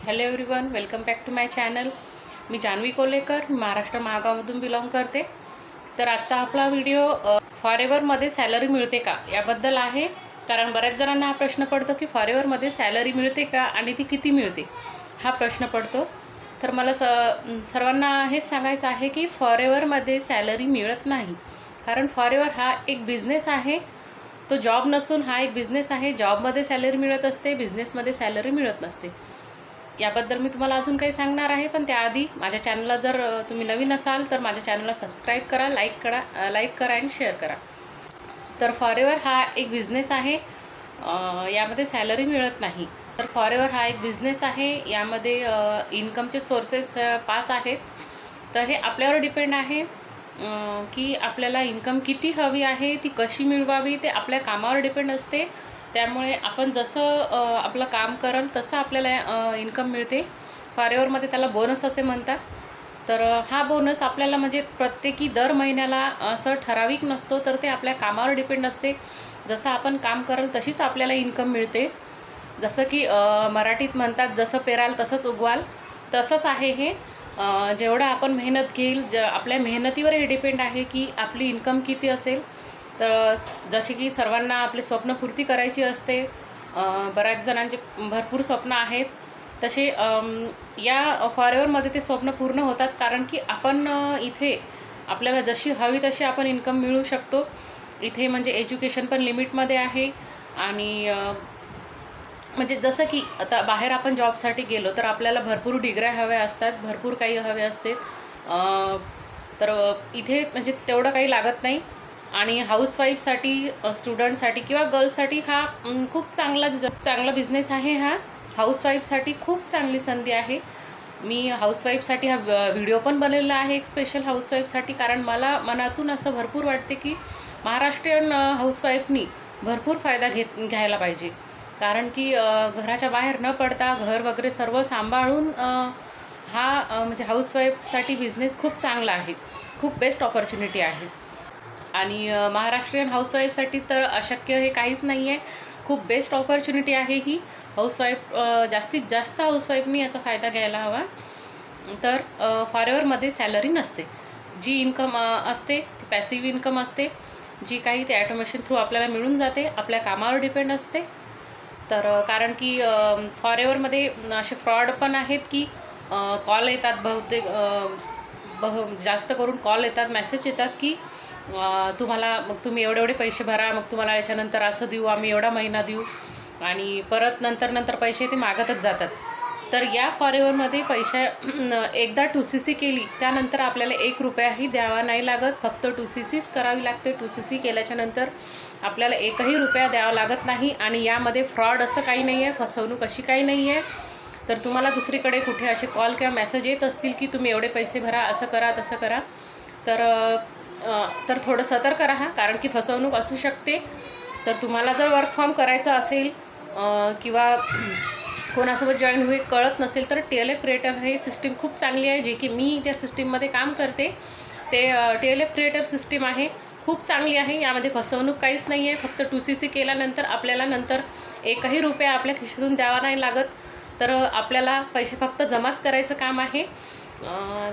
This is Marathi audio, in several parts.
Hello everyone, welcome back to my channel. मी जानवी कोलेकर, महाराष्ट्र महागावमधून बिलॉंग करते। तर आजचा आपला व्हिडिओ फॉरेवरमध्ये सॅलरी मिळते का याबद्दल आहे। कारण बऱ्याच जणांना हा प्रश्न पडतो की फॉरेवरमध्ये सॅलरी मिळते का आणि ती किती मिळते हा प्रश्न पडतो। तर मला सर्वांना हेच सांगायचं आहे की फॉरेवरमध्ये सॅलरी मिळत नाही। कारण फॉरेवर हा एक बिझनेस आहे, तो जॉब नसून हा एक बिझनेस आहे। जॉबमध्ये सॅलरी मिळत असते, बिझनेसमध्ये सॅलरी मिळत नसते। याबद्दल मी तुम्हाला अजून काही सांगणार आहे, पण त्याआधी माझ्या चॅनलला जर तुम्ही नवीन असाल तर माझ्या चॅनलला सबस्क्राईब करा, लाईक करा आणि शेअर करा। तर फॉरेवर हा एक बिझनेस आहे, यामध्ये सॅलरी मिळत नाही। तर फॉरेवर हा एक बिझनेस आहे, यामध्ये इन्कमचे सोर्सेस 5 आहेत। तर हे आपल्यावर डिपेंड आहे की आपल्याला इन्कम किती हवी आहे, ती कशी मिळवावी ते आपल्या कामावर डिपेंड असते। त्यामुळे आपण जसं आपलं काम कराल तसं आपल्याला इन्कम मिळते। फॉरेवरमध्ये त्याला बोनस असे म्हणतात। तर हा बोनस आपल्याला म्हणजे प्रत्येकी दर महिन्याला असं ठराविक नसतो, तर ते आपल्या कामावर डिपेंड असते। जसं आपण काम कराल तशीच आपल्याला इन्कम मिळते। जसं की मराठीत म्हणतात, जसं पेराल तसंच उगवाल, तसंच आहे हे। जेवढं आपण मेहनत घेईल, आपल्या मेहनतीवर हे डिपेंड आहे की आपली इन्कम किती असेल। तर जसे की सर्वांना आपले स्वप्नपूर्ती करायची असते, बऱ्याच जणांचे भरपूर स्वप्न आहेत, तसे या फॉरेवरमध्ये ते स्वप्न पूर्ण होतात। कारण की आपण इथे आपल्याला जशी हवी तशी आपण इन्कम मिळवू शकतो। इथे म्हणजे एज्युकेशन पण लिमिटमध्ये आहे। आणि म्हणजे जसं की आता बाहेर आपण जॉबसाठी गेलो तर आपल्याला भरपूर डिग्र्या हव्या असतात, भरपूर काही हवे असते। तर इथे म्हणजे तेवढं काही लागत नाही। आणि हाऊसवाईफसाठी, स्टुडंटसाठी किंवा गर्ल्ससाठी हा खूप चांगला बिझनेस आहे। हा हाऊसवाईफसाठी खूप चांगली संधी आहे। मी हाऊसवाईफसाठी हा व्हिडिओ पण बनवलेला आहे, एक स्पेशल हाऊसवाईफसाठी। कारण मला मनातून असं भरपूर वाटते की महाराष्ट्रीयन हाऊसवाईफनी भरपूर फायदा घ्यायला पाहिजे। कारण की घराच्या बाहेर न पडता घर वगैरे सर्व सांभाळून हा म्हणजे हाऊसवाईफसाठी बिझनेस खूप चांगला आहे, खूप बेस्ट ऑपॉर्च्युनिटी आहे। आणि महाराष्ट्रीयन हाऊसवाईफसाठी तर अशक्य हे काहीच नाही आहे, खूप बेस्ट ऑपॉर्च्युनिटी आहे ही। हाऊसवाईफ जास्तीत जास्त हाऊसवाईफनी याचा फायदा घ्यायला हवा। तर फॉरेवरमध्ये सॅलरी नसते। जी इन्कम असते ती पॅसिव्ह इन्कम असते, जी काही ते ॲटोमेशन थ्रू आपल्याला मिळून जाते, आपल्या कामावर डिपेंड असते। तर कारण की फॉरेवरमध्ये असे फ्रॉड पण आहेत की कॉल येतात, बहुतेक जास्त करून कॉल येतात, मेसेज येतात की तुम्हाला मग तुम्ही एवढे पैसे भरा, मग तुम्हाला याच्यानंतर असं देऊ, आम्ही एवढा महिना देऊ, आणि परत नंतर पैसे ते मागतच जातात। तर या फॉरेवरमध्ये एकदा 2CC केली त्यानंतर आपल्याला 1 रुपयाही द्यावा नाही लागत, फक्त 2CCच करावी लागते। 2CC केल्याच्यानंतर आपल्याला 1ही रुपया द्यावा लागत नाही। आणि यामध्ये फ्रॉड असं काही नाही आहे, फसवणूक अशी काही नाही आहे। तर तुम्हाला दुसरीकडे कुठे असे कॉल किंवा मेसेज येत असतील की तुम्ही एवढे पैसे भरा, असं करा, तसं करा, तर थोडं सतर्क राहा, कारण की फसवणूक असू शकते। तर तुम्हाला जर वर्क फ्रॉम करायचं असेल किंवा कोणासोबत जॉईन होईल कळत नसेल तर TLF क्रिएटर हे सिस्टीम खूप चांगली आहे। जे की मी ज्या सिस्टीममध्ये काम करते ते TLF क्रिएटर सिस्टीम आहे, खूप चांगली आहे। यामध्ये फसवणूक काहीच नाही आहे। फक्त 2CC केल्यानंतर आपल्याला नंतर 1ही रुपया आपल्या खिशातून द्यावा नाही लागत। तर आपल्याला पैसे फक्त जमाच करायचं काम आहे।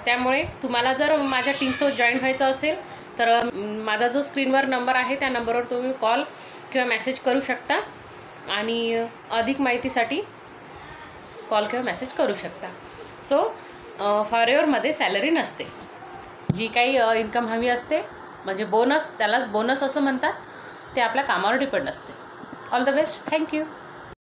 त्यामुळे तुम्हाला जर माझ्या टीमसोबत जॉईन व्हायचं असेल तर माझा जो स्क्रीनवर नंबर आहे त्या नंबरवर तुम्ही कॉल किंवा मेसेज करू शकता, आणि अधिक माहितीसाठी कॉल किंवा मेसेज करू शकता। सो फॉरेवरमध्ये सॅलरी नसते। जी काही इन्कम हवी असते म्हणजे बोनस, त्यालाच बोनस असं म्हणतात, ते आपल्या कामावर डिपेंड असते। All the best, thank you.